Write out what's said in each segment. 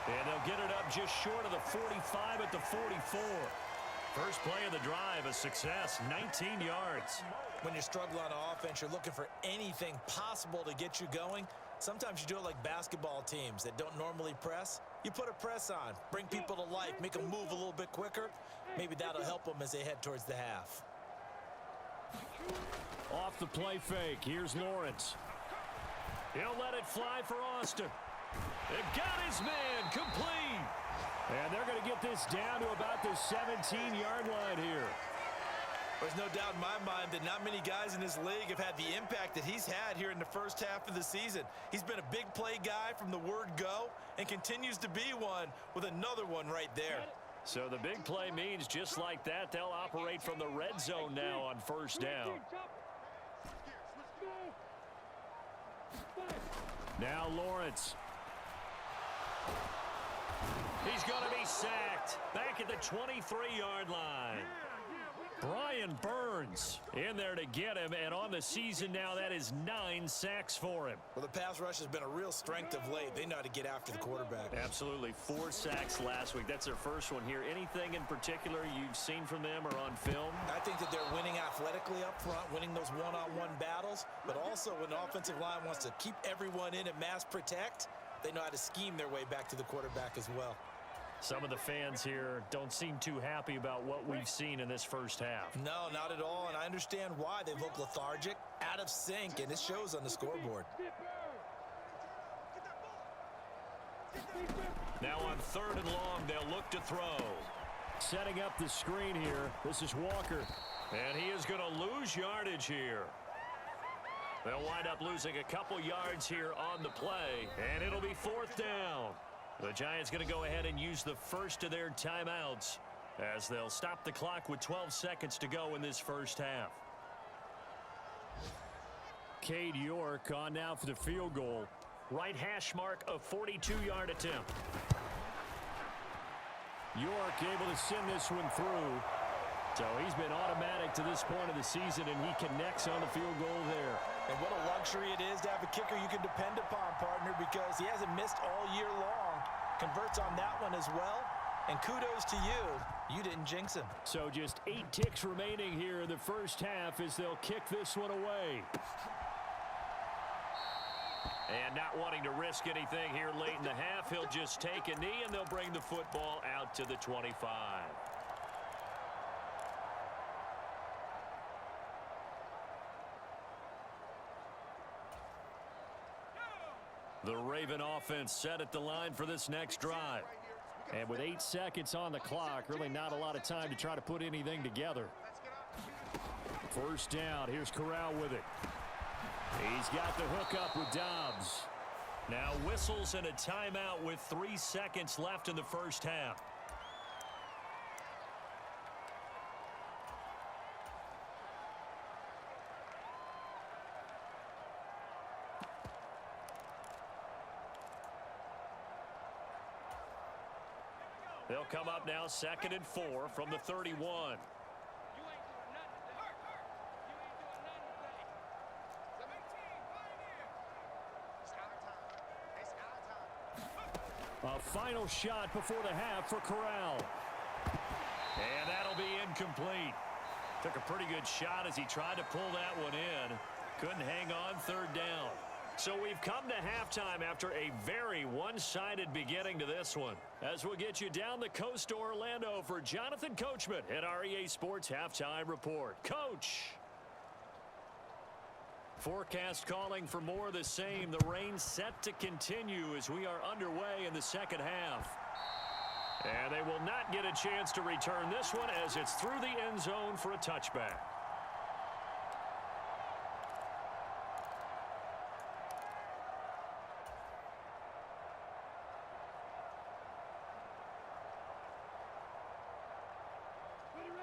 And they'll get it up just short of the 45 at the 44. First play of the drive, a success, 19 yards. When you struggle on offense, you're looking for anything possible to get you going. Sometimes you do it like basketball teams that don't normally press. You put a press on, bring people to life, make them move a little bit quicker. Maybe that'll help them as they head towards the half. Off the play fake, here's Lawrence. He'll let it fly for Austin. They've got his man complete. And they're going to get this down to about the 17-yard line here. There's no doubt in my mind that not many guys in this league have had the impact that he's had here in the first half of the season. He's been a big play guy from the word go and continues to be one with another one right there. So the big play means just like that, they'll operate from the red zone now on first down. Now Lawrence. He's going to be sacked back at the 23-yard line. Brian Burns in there to get him, and on the season now, that is 9 sacks for him. Well, the pass rush has been a real strength of late. They know how to get after the quarterback. Absolutely. 4 sacks last week. That's their first one here. Anything in particular you've seen from them or on film? I think that they're winning athletically up front, winning those one-on-one battles, but also when the offensive line wants to keep everyone in and mass protect, they know how to scheme their way back to the quarterback as well. Some of the fans here don't seem too happy about what we've seen in this first half. No, not at all, and I understand why. They look lethargic, out of sync, and it shows on the scoreboard. Now on 3rd and long, they'll look to throw. Setting up the screen here, this is Walker. And he is going to lose yardage here. They'll wind up losing a couple yards here on the play, and it'll be 4th down. The Giants going to go ahead and use the first of their timeouts as they'll stop the clock with 12 seconds to go in this first half. Cade York on now for the field goal. Right hash mark, a 42-yard attempt. York able to send this one through. So he's been automatic to this point of the season, and he connects on the field goal there. And what a luxury it is to have a kicker you can depend upon, partner, because he hasn't missed all year long. Converts on that one as well. And kudos to you. You didn't jinx him. So just 8 ticks remaining here in the first half as they'll kick this one away. And not wanting to risk anything here late in the half, he'll just take a knee, and they'll bring the football out to the 25. The Raven offense set at the line for this next drive. And with 8 seconds on the clock, really not a lot of time to try to put anything together. First down, here's Corral with it. He's got the hook up with Dobbs. Now whistles and a timeout with 3 seconds left in the first half. They'll come up now 2nd and 4 from the 31. A final shot before the half for Corral. And that'll be incomplete. Took a pretty good shot as he tried to pull that one in. Couldn't hang on 3rd down. So we've come to halftime after a very one-sided beginning to this one. As we'll get you down the coast to Orlando for Jonathan Coachman at our EA Sports Halftime Report. Coach! Forecast calling for more of the same. The rain set to continue as we are underway in the second half. And they will not get a chance to return this one as it's through the end zone for a touchback.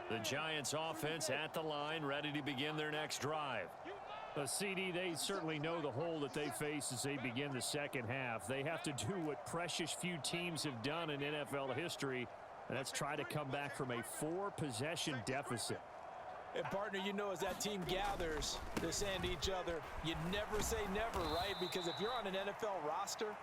The Giants offense at the line, ready to begin their next drive. CD, they certainly know the hole that they face as they begin the second half. They have to do what precious few teams have done in NFL history, and that's try to come back from a 4-possession deficit. And partner, you know, as that team gathers, they're saying to each other, you never say never, right? Because if you're on an NFL roster,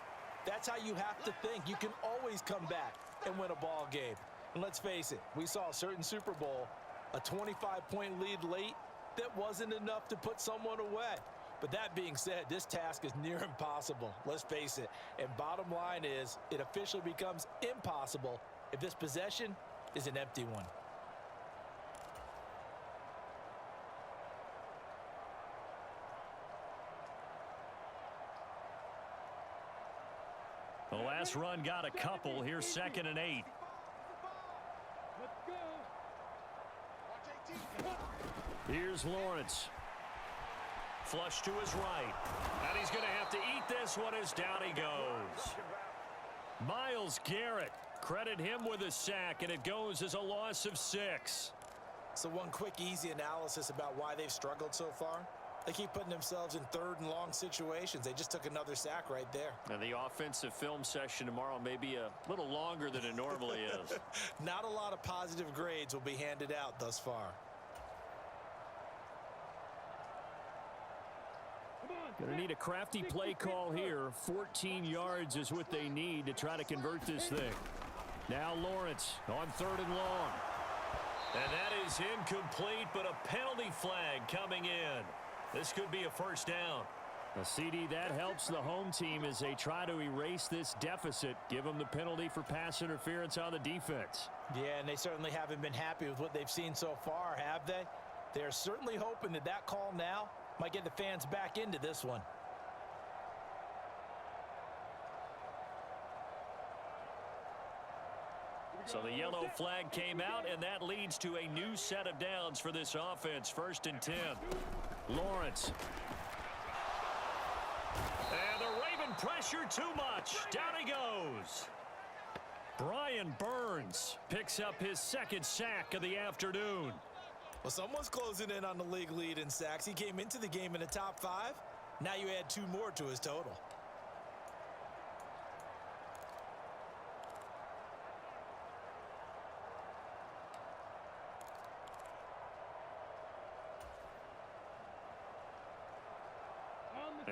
That's how you have to think. You can always come back and win a ball game. And let's face it, we saw a certain Super Bowl, a 25-point lead late that wasn't enough to put someone away. But that being said, this task is near impossible. Let's face it. And bottom line is, it officially becomes impossible if this possession is an empty one. The last run got a couple. Here's 2nd and 8. Here's Lawrence. Flush to his right. And he's going to have to eat this one as down he goes. Myles Garrett. Credit him with a sack, and it goes as a loss of 6. So one quick, easy analysis about why they've struggled so far. They keep putting themselves in 3rd and long situations. They just took another sack right there. And the offensive film session tomorrow may be a little longer than it normally is. Not a lot of positive grades will be handed out thus far. Going to need a crafty play call here. 14 yards is what they need to try to convert this thing. Now Lawrence on 3rd and long. And that is incomplete, but a penalty flag coming in. This could be a first down. A CD that helps the home team as they try to erase this deficit. Give them the penalty for pass interference on the defense. Yeah, and they certainly haven't been happy with what they've seen so far, have they? They're certainly hoping that that call now might get the fans back into this one. So the yellow flag came out, and that leads to a new set of downs for this offense. 1st and 10. Lawrence. And the Raven pressure too much. Down he goes. Brian Burns picks up his 2nd sack of the afternoon. Well, someone's closing in on the league lead in sacks. He came into the game in the top 5. Now you add 2 more to his total.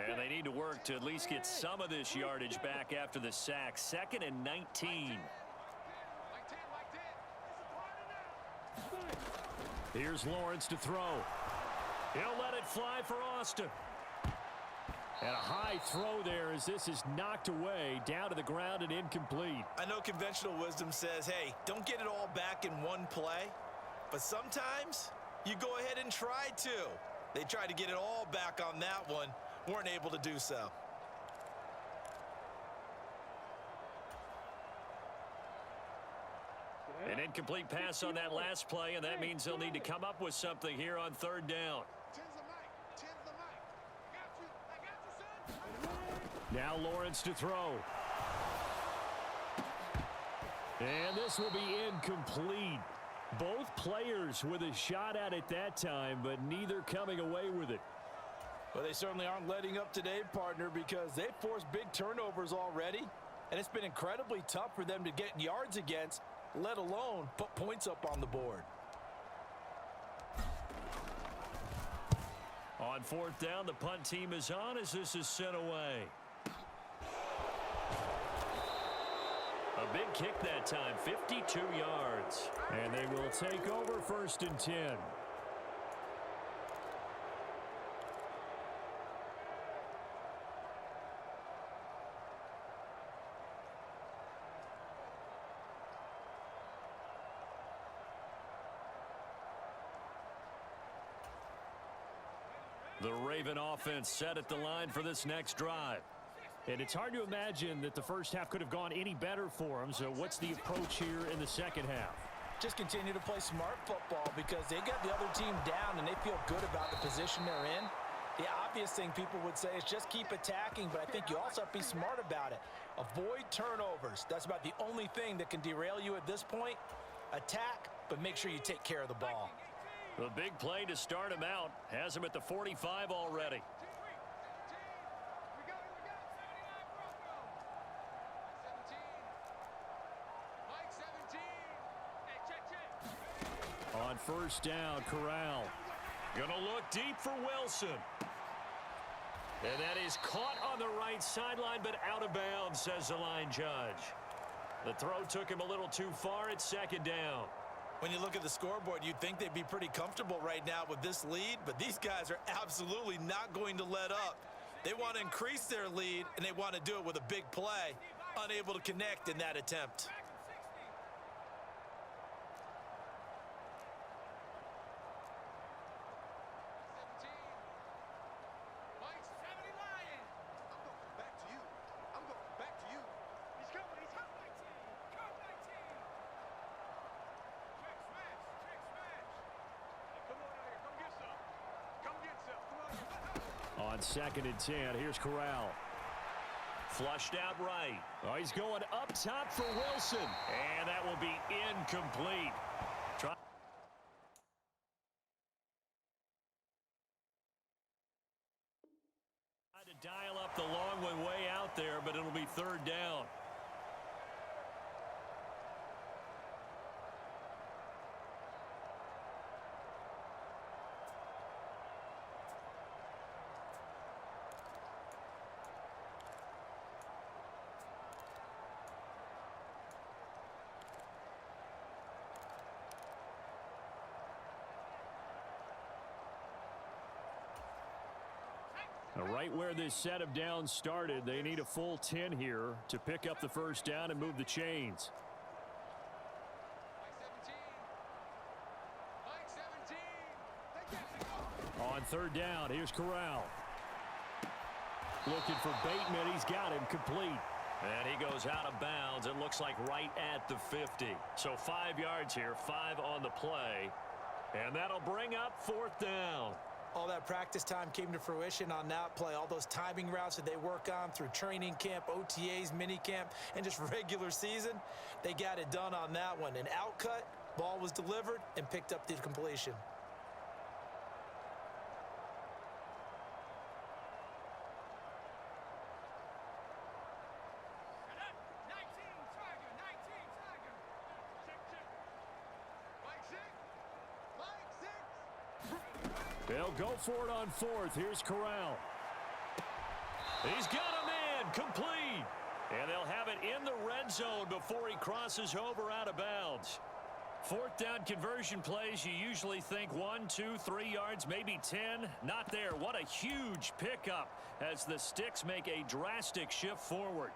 And they need to work to at least get some of this yardage back after the sack. 2nd and 19. Here's Lawrence to throw. He'll let it fly for Austin. And a high throw there as this is knocked away, down to the ground and incomplete. I know conventional wisdom says, hey, don't get it all back in one play. But sometimes you go ahead and try to. They tried to get it all back on that one. Weren't able to do so. An incomplete pass on that last play, and that means they'll need to come up with something here on 3rd down. Now Lawrence to throw. And this will be incomplete. Both players with a shot at it that time, but neither coming away with it. Well, they certainly aren't letting up today, partner, because they've forced big turnovers already, and it's been incredibly tough for them to get yards against, let alone put points up on the board. On 4th down, the punt team is on as this is sent away. A big kick that time, 52 yards. And they will take over 1st and 10. The Raven offense set at the line for this next drive. And it's hard to imagine that the first half could have gone any better for them. So what's the approach here in the second half? Just continue to play smart football because they got the other team down and they feel good about the position they're in. The obvious thing people would say is just keep attacking, but I think you also have to be smart about it. Avoid turnovers. That's about the only thing that can derail you at this point. Attack, but make sure you take care of the ball. The big play to start him out has him at the 45 already. On 1st down, Corral. Gonna look deep for Wilson. And that is caught on the right sideline, but out of bounds, says the line judge. The throw took him a little too far. It's second down. When you look at the scoreboard, you'd think they'd be pretty comfortable right now with this lead, but these guys are absolutely not going to let up. They want to increase their lead, and they want to do it with a big play, unable to connect in that attempt. On 2nd and 10, here's Corral. Flushed out right. Oh, he's going up top for Wilson. And that will be incomplete. Try to dial up the long one way out there, but it'll be third down. Right where this set of downs started, they need a full 10 here to pick up the first down and move the chains. On third down, here's Corral. Looking for Bateman. He's got him complete. And he goes out of bounds. It looks like right at the 50. So 5 yards here, 5 on the play. And that'll bring up fourth down. All that practice time came to fruition on that play. All those timing routes that they work on through training camp, OTAs, minicamp, and just regular season, they got it done on that one. An outcut, ball was delivered, and picked up the completion. They'll go for it on fourth. Here's Corral. He's got a man complete. And they'll have it in the red zone before he crosses over out of bounds. Fourth down conversion plays, you usually think 1, 2, 3 yards, maybe 10. Not there. What a huge pickup as the Sticks make a drastic shift forward.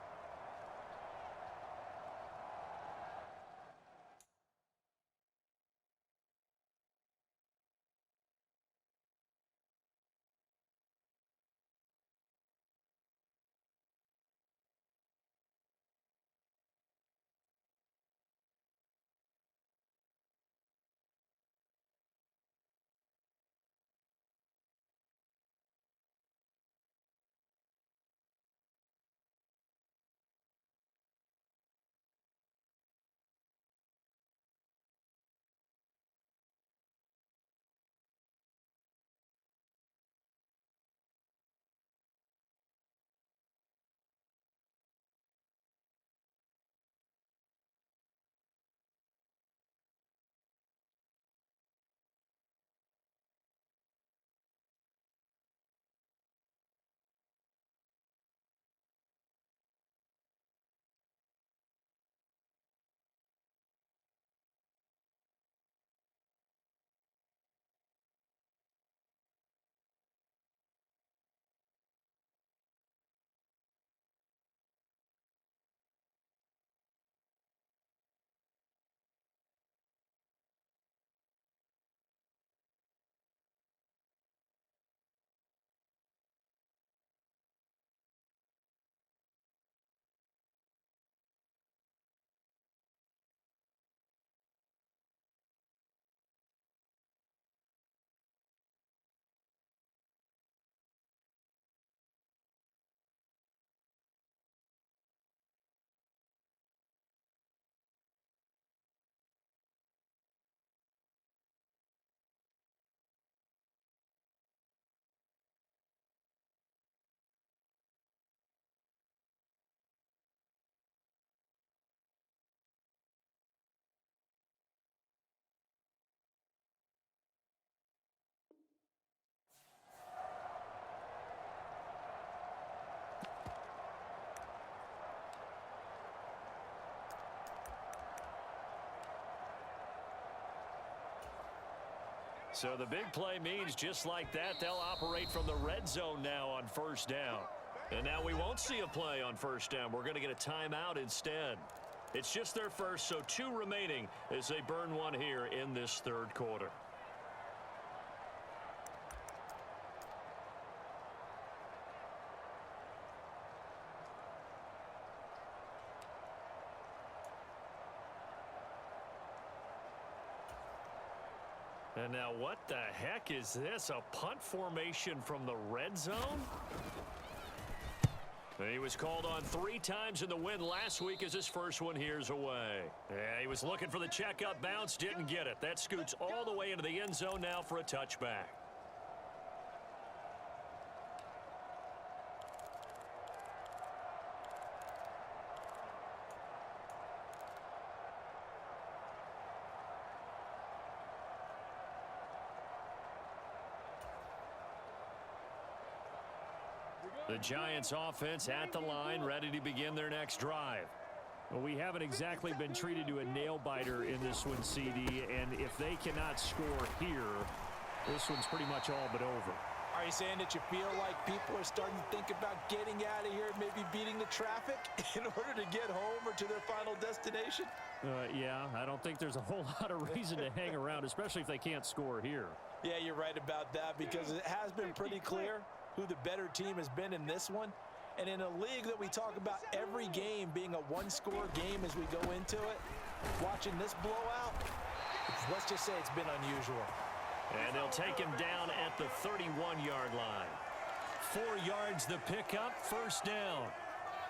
So the big play means just like that, they'll operate from the red zone now on first down. And now we won't see a play on first down. We're going to get a timeout instead. It's just their first, so 2 remaining as they burn one here in this third quarter. And now what the heck is this? A punt formation from the red zone? He was called on 3 times in the win last week as his first one here's away. Yeah, he was looking for the checkup bounce, didn't get it. That scoots all the way into the end zone now for a touchback. The Giants offense at the line, ready to begin their next drive. Well, we haven't exactly been treated to a nail-biter in this one, CD, and if they cannot score here, this one's pretty much all but over. Are you saying that you feel like people are starting to think about getting out of here and maybe beating the traffic in order to get home or to their final destination? Yeah, I don't think there's a whole lot of reason to hang around, especially if they can't score here. Yeah, you're right about that because it has been pretty clear who the better team has been in this one. And in a league that we talk about every game being a one-score game as we go into it, watching this blowout, let's just say it's been unusual. And they'll take him down at the 31-yard line. 4 yards the pickup, first down.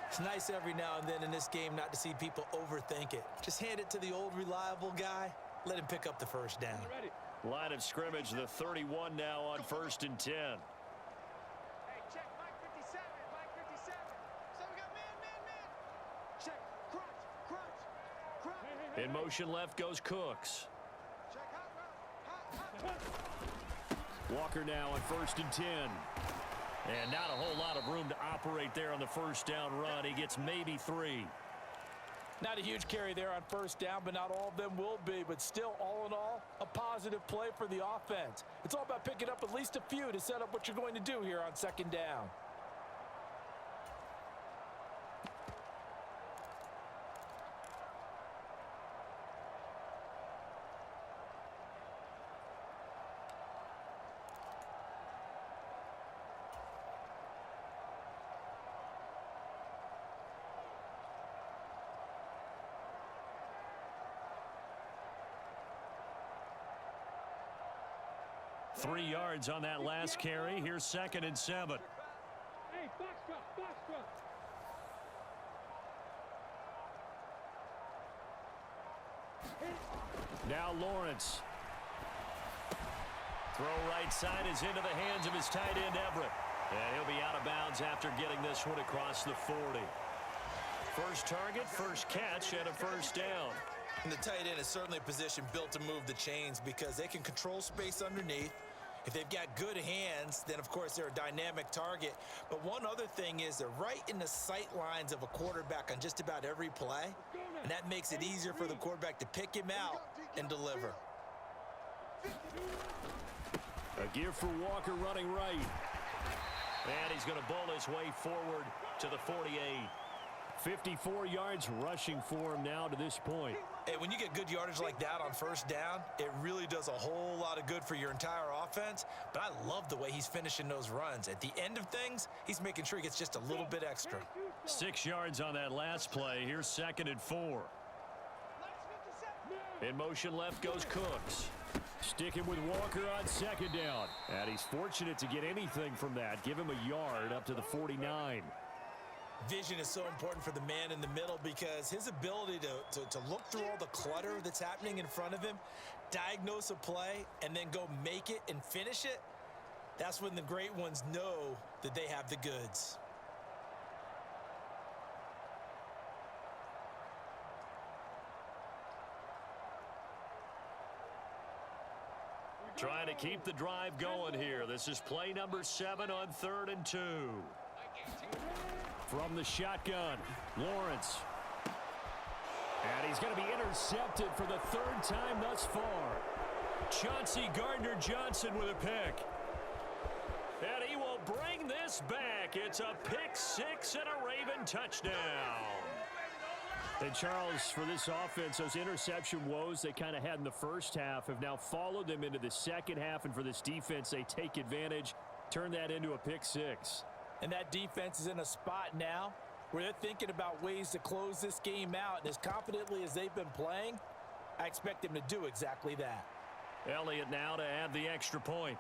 It's nice every now and then in this game not to see people overthink it. Just hand it to the old reliable guy, let him pick up the first down. Line of scrimmage, the 31 now on 1st and 10. In motion left goes Cooks. Walker now on 1st and 10. And not a whole lot of room to operate there on the first down run. He gets maybe 3. Not a huge carry there on first down, but not all of them will be. But still, all in all, a positive play for the offense. It's all about picking up at least a few to set up what you're going to do here on 2nd down. Three yards on that last carry. Here's 2nd and 7. Hey, box drop. Now Lawrence. Throw right side is into the hands of his tight end Everett. And he'll be out of bounds after getting this one across the 40. First target, first catch, and a first down. And the tight end is certainly a position built to move the chains because they can control space underneath. If they've got good hands, then of course they're a dynamic target. But one other thing is they're right in the sight lines of a quarterback on just about every play. And that makes it easier for the quarterback to pick him out and deliver. A gear for Walker running right. And he's going to bowl his way forward to the 48. 54 yards rushing for him now to this point. Hey, when you get good yardage like that on first down, it really does a whole lot of good for your entire offense. But I love the way he's finishing those runs. At the end of things, he's making sure he gets just a little bit extra. 6 yards on that last play. Here's 2nd and 4. In motion left goes Cooks. Sticking with Walker on 2nd down. And he's fortunate to get anything from that. Give him a yard up to the 49. Vision is so important for the man in the middle because his ability to look through all the clutter that's happening in front of him, diagnose a play, and then go make it and finish it, that's when the great ones know that they have the goods. Trying to keep the drive going here. This is play number 7 on 3rd and 2. From the shotgun, Lawrence. And he's going to be intercepted for the 3rd time thus far. Chauncey Gardner-Johnson with a pick. And he will bring this back. It's a pick six and a Raven touchdown. And Charles, for this offense, those interception woes they kind of had in the first half have now followed them into the second half. And for this defense, they take advantage, turn that into a pick six. And that defense is in a spot now where they're thinking about ways to close this game out. And as confidently as they've been playing, I expect them to do exactly that. Elliott now to add the extra point.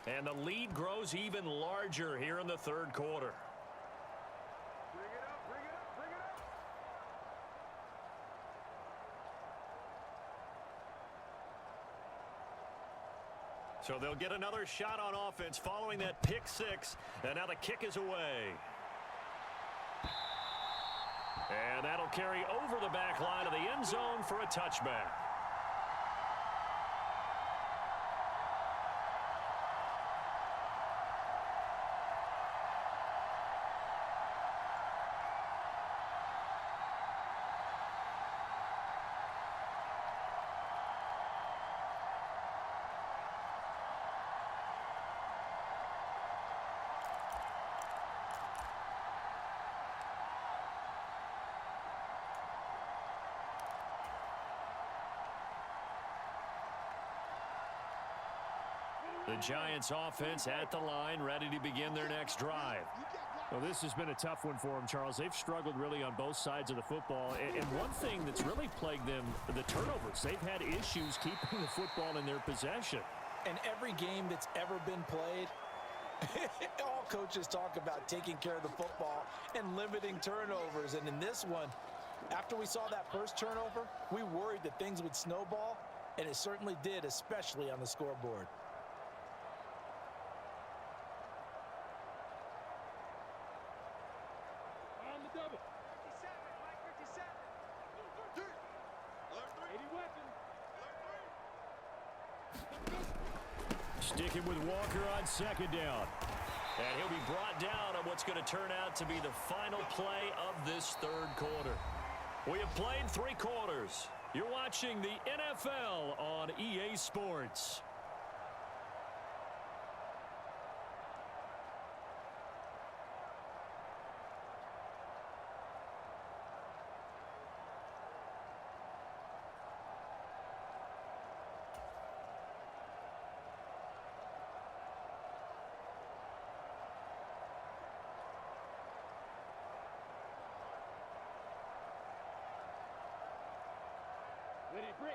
And the lead grows even larger here in the third quarter. Bring it up, bring it up, bring it up. So they'll get another shot on offense following that pick six. And now the kick is away. And that'll carry over the back line of the end zone for a touchback. The Giants offense at the line, ready to begin their next drive. Well, this has been a tough one for them, Charles. They've struggled really on both sides of the football. And one thing that's really plagued them, the turnovers. They've had issues keeping the football in their possession. And every game that's ever been played, all coaches talk about taking care of the football and limiting turnovers. And in this one, after we saw that first turnover, we worried that things would snowball, and it certainly did, especially on the scoreboard. On the double. 57, 57. 80 weapon. Sticking with Walker on second down. And he'll be brought down on what's going to turn out to be the final play of this third quarter. We have played 3 quarters. You're watching the NFL on EA Sports.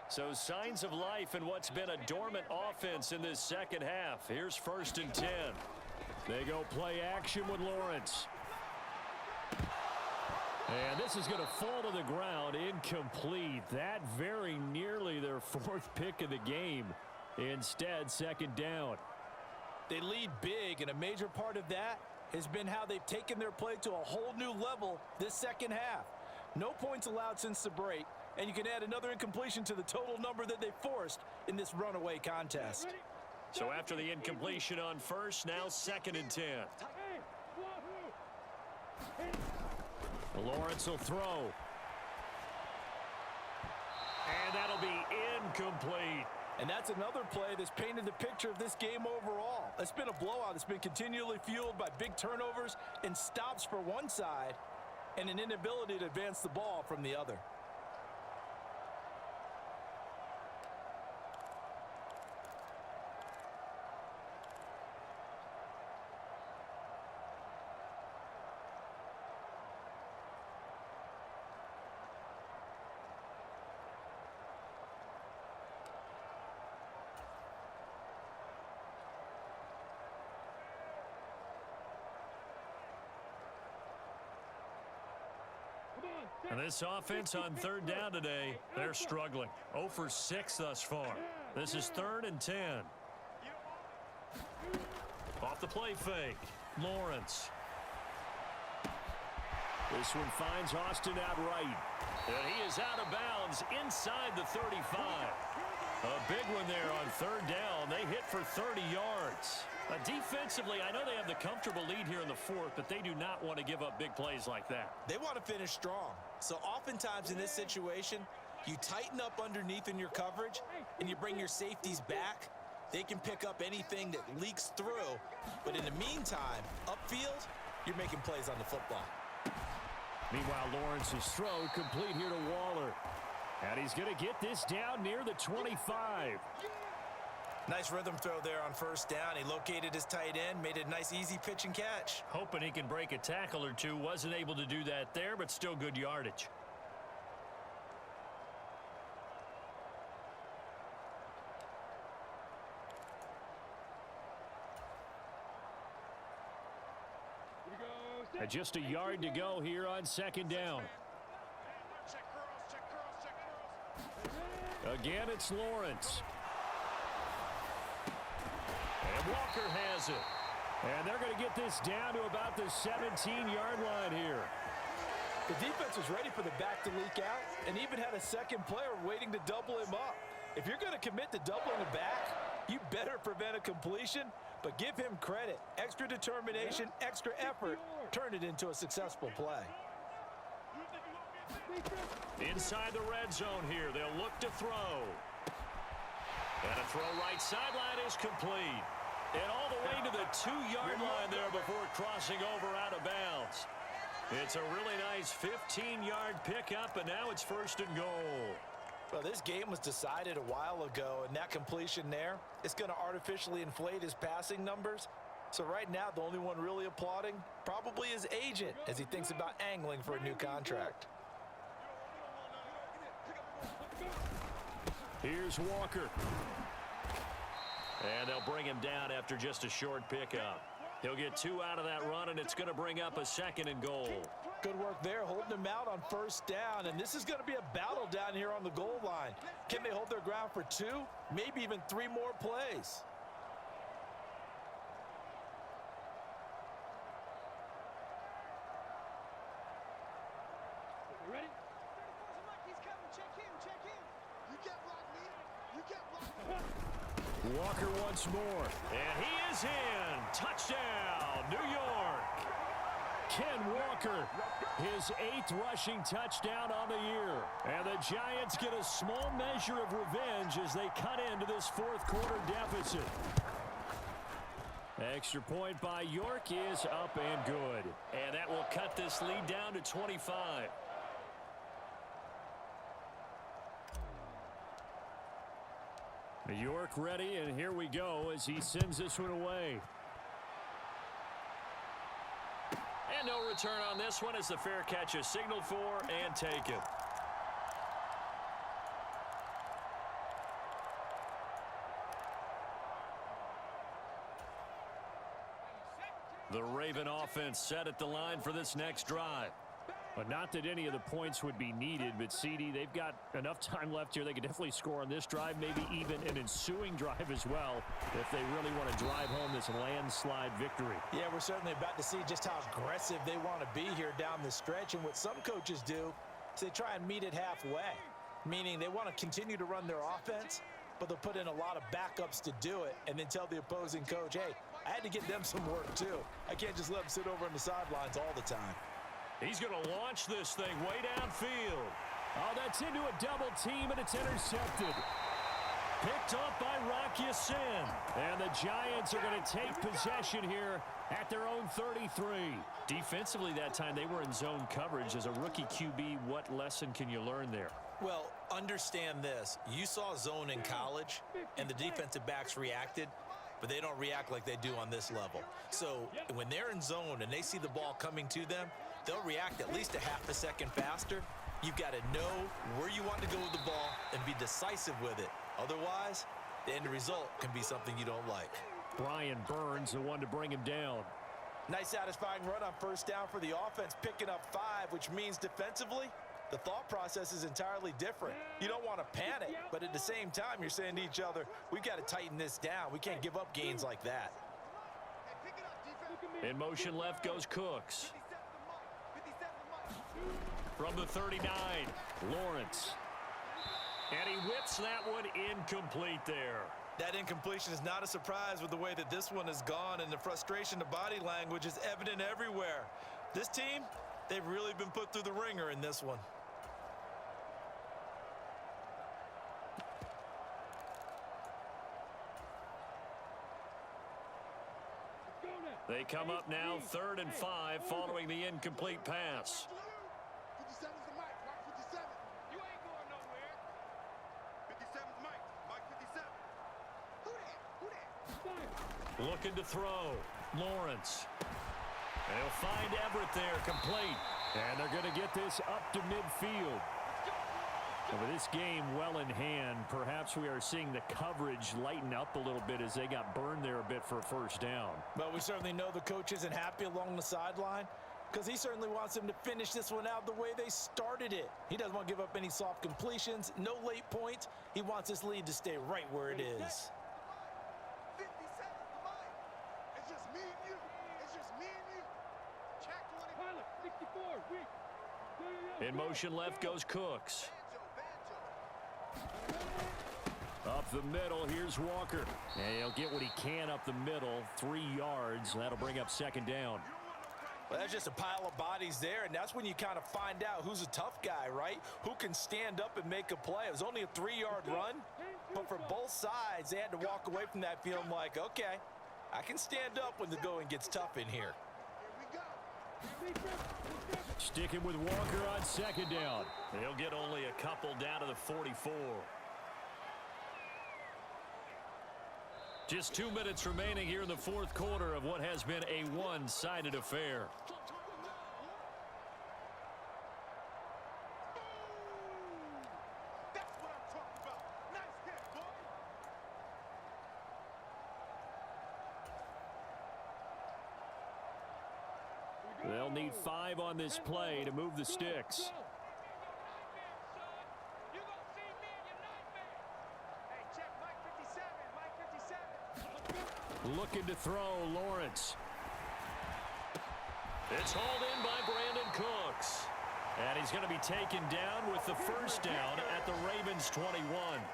So signs of life in what's been a dormant offense in this second half. Here's 1st and 10. They go play action with Lawrence. And this is going to fall to the ground, incomplete. That very nearly their 4th pick of the game. Instead, 2nd down. They lead big, and a major part of that has been how they've taken their play to a whole new level this second half. No points allowed since the break, and you can add another incompletion to the total number that they forced in this runaway contest. So after the incompletion on first, now 2nd and 10. Lawrence will throw. And that'll be incomplete. And that's another play that's painted the picture of this game overall. It's been a blowout. It's been continually fueled by big turnovers and stops for one side and an inability to advance the ball from the other. And this offense on 3rd down today, they're struggling. 0 for 6 thus far. This is 3rd and 10. Off the play fake, Lawrence. This one finds Austin out right. And he is out of bounds inside the 35. A big one there on third down. They hit for 30 yards. Defensively, I know they have the comfortable lead here in the fourth, but they do not want to give up big plays like that. They want to finish strong. So oftentimes in this situation, you tighten up underneath in your coverage, and you bring your safeties back. They can pick up anything that leaks through. But in the meantime, upfield, you're making plays on the football. Meanwhile, Lawrence's throw complete here to Waller. And he's going to get this down near the 25. Nice rhythm throw there on first down. He located his tight end, made it a nice, easy pitch and catch. Hoping he can break a tackle or two. Wasn't able to do that there, but still good yardage. And just a yard to go here on second down. Again, it's Lawrence. And Walker has it. And they're going to get this down to about the 17-yard line here. The defense was ready for the back to leak out and even had a second player waiting to double him up. If you're going to commit to doubling the back, you better prevent a completion, but give him credit. Extra determination, extra effort, turned it into a successful play. Inside the red zone here, they'll look to throw. And a throw right sideline is complete. And all the way to the 2-yard line there before crossing over out of bounds. It's a really nice 15-yard pickup, and now it's first and goal. Well, this game was decided a while ago, and that completion there is going to artificially inflate his passing numbers. So right now, the only one really applauding probably his agent as he thinks about angling for a new contract. Here's Walker. And they'll bring him down after just a short pickup. He'll get 2 out of that run, and it's going to bring up a second and goal. Good work there, holding him out on first down. And this is going to be a battle down here on the goal line. Can they hold their ground for 2, maybe even 3 more plays? Ready? He's coming. Check him. Check him. You get blocked, man. You get blocked. Walker once more. And he is in. Touchdown, New York. Ken Walker, his 8th rushing touchdown on the year. And the Giants get a small measure of revenge as they cut into this fourth quarter deficit. Extra point by York is up and good. And that will cut this lead down to 25. York ready, and here we go as he sends this one away. And no return on this one as the fair catch is signaled for and taken. The Raven offense set at the line for this next drive. But not that any of the points would be needed, but CD, they've got enough time left here. They could definitely score on this drive, maybe even an ensuing drive as well, if they really want to drive home this landslide victory. Yeah, we're certainly about to see just how aggressive they want to be here down the stretch. And what some coaches do is they try and meet it halfway, meaning they want to continue to run their offense, but they'll put in a lot of backups to do it and then tell the opposing coach, hey, I had to get them some work too. I can't just let them sit over on the sidelines all the time. He's going to launch this thing way downfield. Oh, that's into a double team, and it's intercepted. Picked off by Rock Ya-Sin. And the Giants are going to take possession here at their own 33. Defensively that time, they were in zone coverage. As a rookie QB, what lesson can you learn there? Well, understand this. You saw zone in college, and the defensive backs reacted, but they don't react like they do on this level. So when they're in zone and they see the ball coming to them, they'll react at least a half a second faster. You've got to know where you want to go with the ball and be decisive with it. Otherwise, the end result can be something you don't like. Brian Burns, the one to bring him down. Nice satisfying run on first down for the offense, picking up 5, which means defensively, the thought process is entirely different. You don't want to panic, but at the same time, you're saying to each other, we've got to tighten this down. We can't give up gains like that. In motion left goes Cooks. From the 39, Lawrence. And he whips that one incomplete there. That incompletion is not a surprise with the way that this one has gone, and the frustration, the body language is evident everywhere. This team, they've really been put through the ringer in this one. They come up now 3rd and 5 following the incomplete pass. 57's the mic. Mark 57. You ain't going nowhere. 57's Mike. Mike 57. Who that? Who that? Looking to throw. Lawrence. And he'll find Everett there, complete. And they're going to get this up to midfield. And with this game well in hand, perhaps we are seeing the coverage lighten up a little bit as they got burned there a bit for a first down. But we certainly know the coach isn't happy along the sideline because he certainly wants them to finish this one out the way they started it. He doesn't want to give up any soft completions, no late points. He wants this lead to stay right where it is. 57's the mic. It's just me and you. It's just me and you. Check 20. In motion left goes Cooks. Up the middle, here's Walker. And he'll get what he can up the middle, 3 yards. That'll bring up 2nd down. Well, that's just a pile of bodies there, and that's when you kind of find out who's a tough guy, right? Who can stand up and make a play. It was only a 3-yard run, but for both sides, they had to walk away from that feeling like, okay, I can stand up when the going gets tough in here. Sticking with Walker on 2nd down. He'll get only a couple down to the 44. Just 2 minutes remaining here in the 4th quarter of what has been a one-sided affair. That's what I'm talking about. Nice hit, boy. They'll need 5 on this play to move the sticks. Looking to throw, Lawrence. It's hauled in by Brandon Cooks. And he's going to be taken down with the first down at the Ravens 21.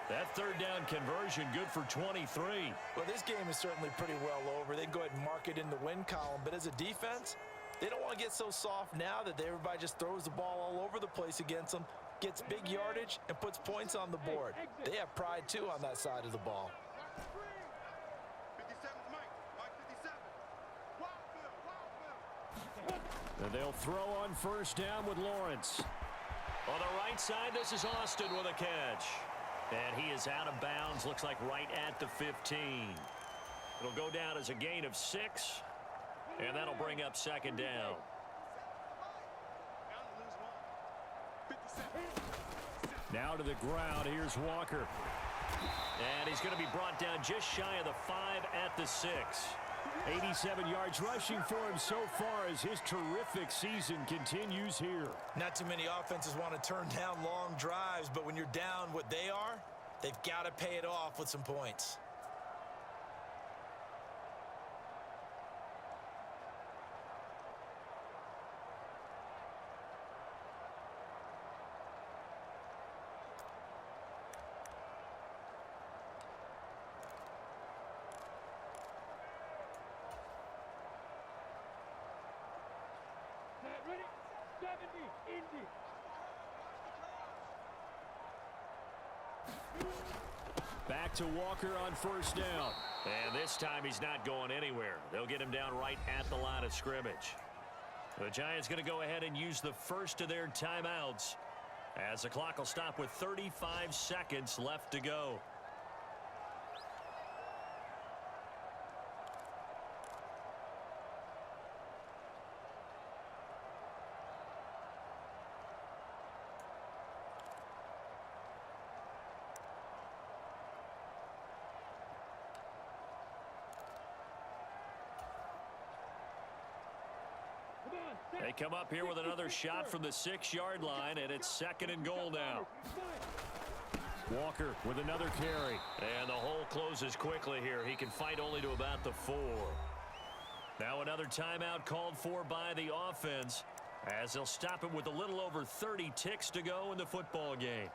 That 3rd down conversion good for 23. Well, this game is certainly pretty well over. They can go ahead and mark it in the win column. But as a defense, they don't want to get so soft now that everybody just throws the ball all over the place against them, gets big yardage, and puts points on the board. They have pride, too, on that side of the ball. 57's Mike. Mike 57. Wild Bill. And they'll throw on first down with Lawrence. On the right side, this is Austin with a catch. And he is out of bounds, looks like right at the 15. It'll go down as a gain of 6. And that'll bring up 2nd down. Now to the ground, here's Walker. And he's going to be brought down just shy of the 5 at the 6. 87 yards rushing for him so far as his terrific season continues here. Not too many offenses want to turn down long drives, but when you're down what they are, they've got to pay it off with some points. Back to Walker on first down. And this time he's not going anywhere. They'll get him down right at the line of scrimmage. The Giants going to go ahead and use the first of their timeouts as the clock will stop with 35 seconds left to go. They come up here with another shot from the 6-yard line, and it's 2nd and goal now. Walker with another carry. And the hole closes quickly here. He can fight only to about the 4. Now another timeout called for by the offense as they'll stop him with a little over 30 ticks to go in the football game.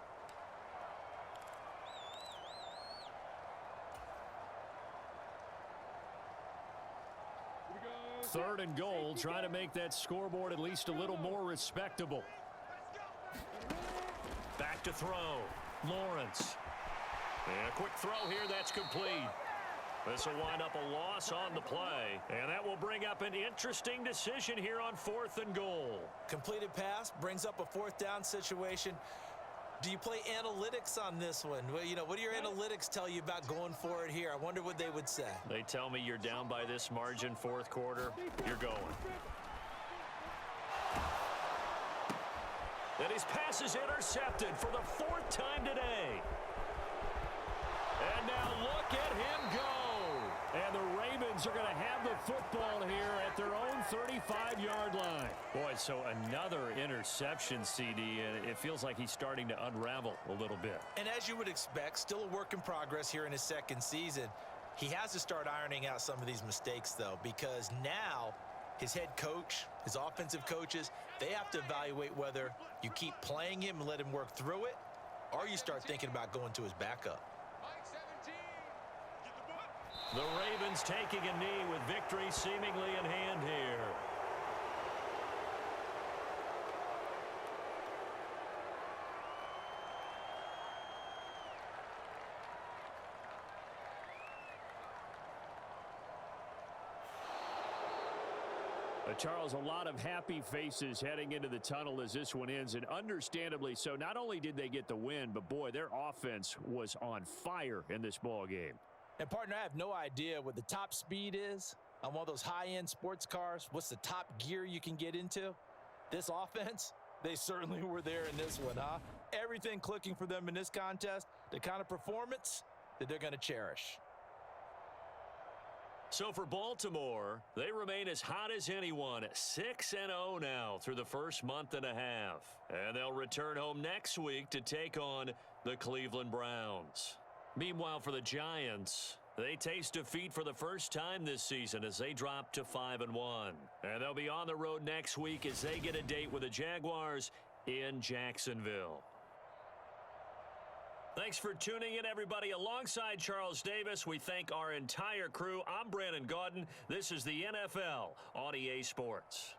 3rd and goal, trying to make that scoreboard at least a little more respectable. Back to throw. Lawrence. And a quick throw here, that's complete. This will wind up a loss on the play, and that will bring up an interesting decision here on 4th and goal. Completed pass brings up a 4th down situation. Do you play analytics on this one? Well, you know, what do your analytics tell you about going for it here? I wonder what they would say. They tell me you're down by this margin 4th quarter, you're going. And his pass is intercepted for the 4th time today. And now look at him go. And the Ravens are going to have the football here at their own 35-yard line. Boy, so another interception, CD, and it feels like he's starting to unravel a little bit. And as you would expect, still a work in progress here in his 2nd season. He has to start ironing out some of these mistakes, though, because now his head coach, his offensive coaches, they have to evaluate whether you keep playing him and let him work through it, or you start thinking about going to his backup. The Ravens taking a knee with victory seemingly in hand here. Charles, a lot of happy faces heading into the tunnel as this one ends, and understandably so. Not only did they get the win, but boy, their offense was on fire in this ball game. And, partner, I have no idea what the top speed is on one of those high-end sports cars. What's the top gear you can get into? This offense, they certainly were there in this one, huh? Everything clicking for them in this contest, the kind of performance that they're going to cherish. So for Baltimore, they remain as hot as anyone, 6-0 now through the first month and a half. And they'll return home next week to take on the Cleveland Browns. Meanwhile, for the Giants, they taste defeat for the first time this season as they drop to 5-1. And they'll be on the road next week as they get a date with the Jaguars in Jacksonville. Thanks for tuning in, everybody. Alongside Charles Davis, we thank our entire crew. I'm Brandon Gaudin. This is the NFL on EA Sports.